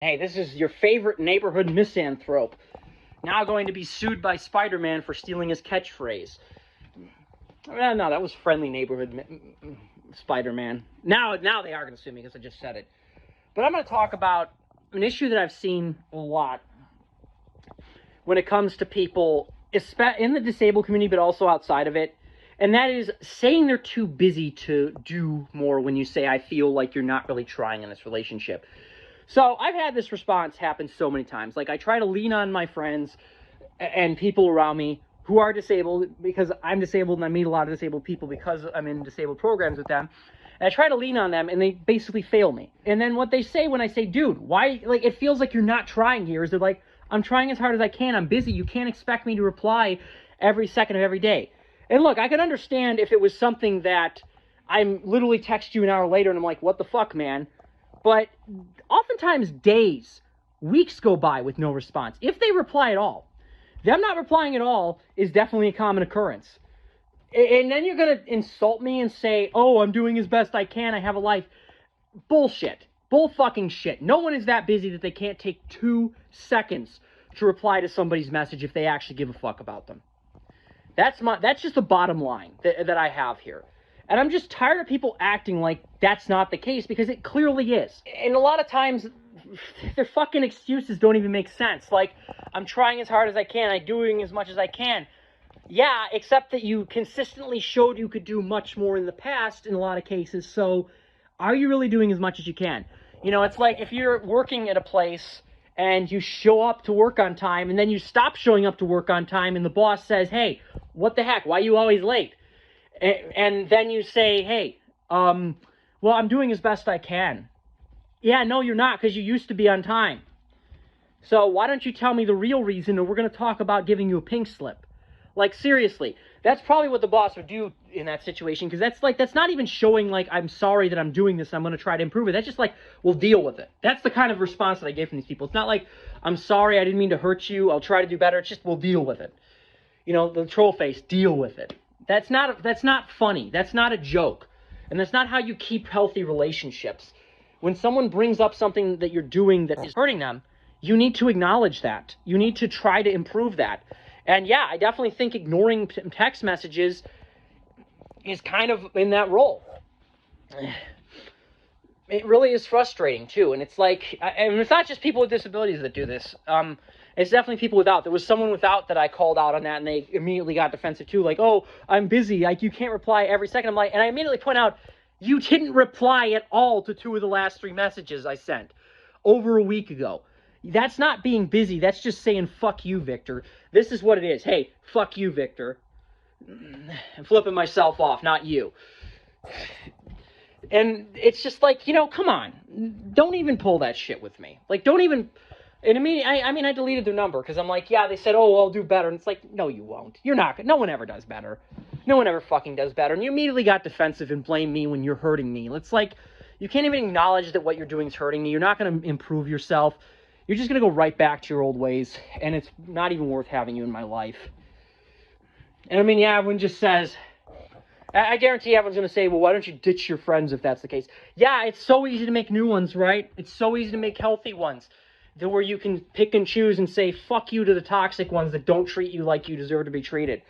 Hey, this is your favorite neighborhood misanthrope, now going to be sued by Spider-Man for stealing his catchphrase. No, that was friendly neighborhood Spider-Man. Now they are going to sue me because I just said it. But I'm going to talk about an issue that I've seen a lot when it comes to people in the disabled community, but also outside of it. And that is saying they're too busy to do more when you say, I feel like you're not really trying in this relationship. So I've had this response happen so many times. Like, I try to lean on my friends and people around me who are disabled, because I'm disabled and I meet a lot of disabled people because I'm in disabled programs with them. And I try to lean on them and they basically fail me. And then what they say when I say, dude, why, like, it feels like you're not trying here, is they're like, I'm trying as hard as I can. I'm busy. You can't expect me to reply every second of every day. And look, I can understand if it was something that I'm literally text you an hour later and I'm like, what the fuck, man? But oftentimes days, weeks go by with no response, if they reply at all. Them not replying at all is definitely a common occurrence. And then you're going to insult me and say, oh, I'm doing as best I can, I have a life. Bullshit. Bull fucking shit. No one is that busy that they can't take 2 seconds to reply to somebody's message if they actually give a fuck about them. That's just the bottom line that I have here. And I'm just tired of people acting like that's not the case, because it clearly is. And a lot of times, their fucking excuses don't even make sense. Like, I'm trying as hard as I can, I'm doing as much as I can. Yeah, except that you consistently showed you could do much more in the past in a lot of cases, so are you really doing as much as you can? You know, it's like if you're working at a place and you show up to work on time and then you stop showing up to work on time and the boss says, hey, what the heck, why are you always late? And then you say, hey, well, I'm doing as best I can. Yeah, no, you're not, because you used to be on time. So why don't you tell me the real reason, and we're going to talk about giving you a pink slip. Like, seriously, that's probably what the boss would do in that situation, because that's not even showing, like, I'm sorry that I'm doing this, I'm going to try to improve it. That's just like, we'll deal with it. That's the kind of response that I get from these people. It's not like, I'm sorry, I didn't mean to hurt you, I'll try to do better. It's just, we'll deal with it. You know, the troll face, deal with it. That's not funny. That's not a joke. And that's not how you keep healthy relationships. When someone brings up something that you're doing that is hurting them, you need to acknowledge that. You need to try to improve that. And yeah, I definitely think ignoring text messages is kind of in that role. It really is frustrating too. And it's like, and it's not just people with disabilities that do this. It's definitely people without. There was someone without that I called out on that, and they immediately got defensive too. Like, oh, I'm busy. Like, you can't reply every second. I'm like, and I immediately point out, you didn't reply at all to 2 of the last 3 messages I sent over a week ago. That's not being busy. That's just saying, fuck you, Victor. This is what it is. Hey, fuck you, Victor. I'm flipping myself off, not you. And it's just like, you know, come on. Don't even pull that shit with me. Like, don't even... And I deleted their number because I'm like, yeah, they said, oh, I'll do better. And it's like, no, you won't. You're not. No one ever does better. No one ever fucking does better. And you immediately got defensive and blame me when you're hurting me. It's like, you can't even acknowledge that what you're doing is hurting me. You're not going to improve yourself. You're just going to go right back to your old ways. And it's not even worth having you in my life. And I mean, yeah, everyone just says... I guarantee everyone's going to say, well, why don't you ditch your friends if that's the case? Yeah, it's so easy to make new ones, right? It's so easy to make healthy ones. Where you can pick and choose and say fuck you to the toxic ones that don't treat you like you deserve to be treated.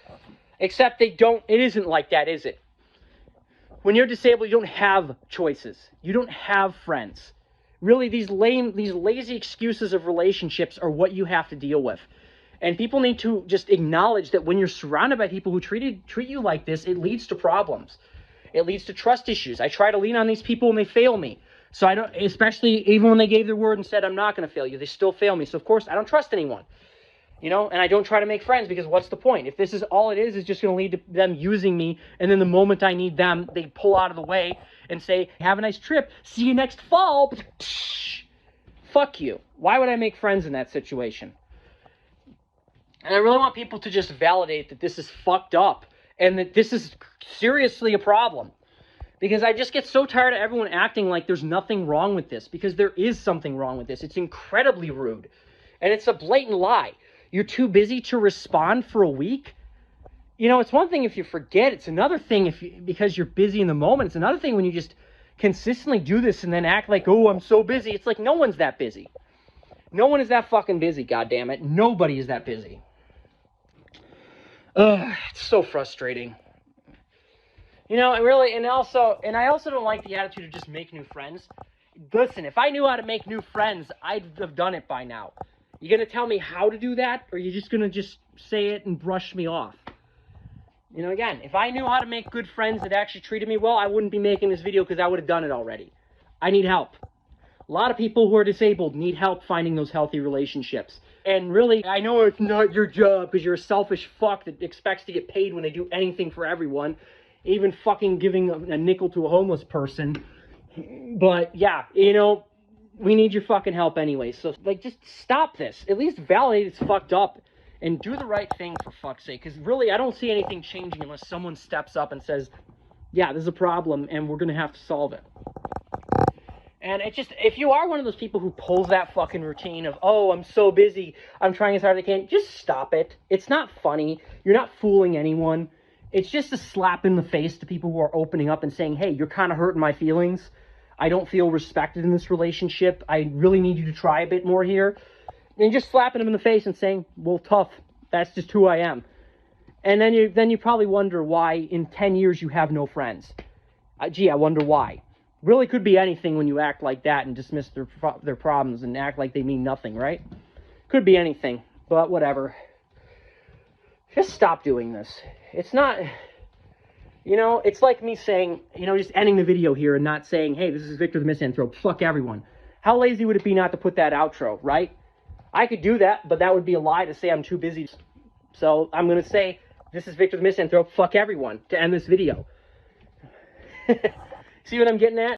Except they don't, it isn't like that, is it? When you're disabled, you don't have choices. You don't have friends. Really, these lazy excuses of relationships are what you have to deal with. And people need to just acknowledge that when you're surrounded by people who treat you like this, it leads to problems. It leads to trust issues. I try to lean on these people and they fail me. So I don't, especially even when they gave their word and said, I'm not going to fail you, they still fail me. So of course I don't trust anyone, you know, and I don't try to make friends, because what's the point? If this is all it is just going to lead to them using me. And then the moment I need them, they pull out of the way and say, have a nice trip. See you next fall. Fuck you. Why would I make friends in that situation? And I really want people to just validate that this is fucked up and that this is seriously a problem. Because I just get so tired of everyone acting like there's nothing wrong with this. Because there is something wrong with this. It's incredibly rude. And it's a blatant lie. You're too busy to respond for a week? You know, it's one thing if you forget. It's another thing because you're busy in the moment. It's another thing when you just consistently do this and then act like, oh, I'm so busy. It's like no one's that busy. No one is that fucking busy, goddammit. Nobody is that busy. It's so frustrating. You know, and I also don't like the attitude of just make new friends. Listen, if I knew how to make new friends, I'd have done it by now. You gonna tell me how to do that, or are you just gonna just say it and brush me off? You know, again, if I knew how to make good friends that actually treated me well, I wouldn't be making this video because I would have done it already. I need help. A lot of people who are disabled need help finding those healthy relationships. And really, I know it's not your job because you're a selfish fuck that expects to get paid when they do anything for everyone, even fucking giving a nickel to a homeless person. But yeah, you know, we need your fucking help anyway. So, like, just stop this. At least validate it's fucked up and do the right thing, for fuck's sake. Because really, I don't see anything changing unless someone steps up and says, yeah, there's a problem and we're going to have to solve it. And it just, if you are one of those people who pulls that fucking routine of, oh, I'm so busy, I'm trying as hard as I can, just stop it. It's not funny. You're not fooling anyone. It's just a slap in the face to people who are opening up and saying, hey, you're kind of hurting my feelings. I don't feel respected in this relationship. I really need you to try a bit more here. And just slapping them in the face and saying, well, tough. That's just who I am. And then you probably wonder why in 10 years you have no friends. Gee, I wonder why. Really could be anything when you act like that and dismiss their problems and act like they mean nothing, right? Could be anything, but whatever. Just stop doing this. It's not, you know, it's like me saying, you know, just ending the video here and not saying, hey, this is Victor the Misanthrope, fuck everyone. How lazy would it be not to put that outro, right? I could do that, but that would be a lie to say I'm too busy. So I'm going to say, this is Victor the Misanthrope, fuck everyone, to end this video. See what I'm getting at?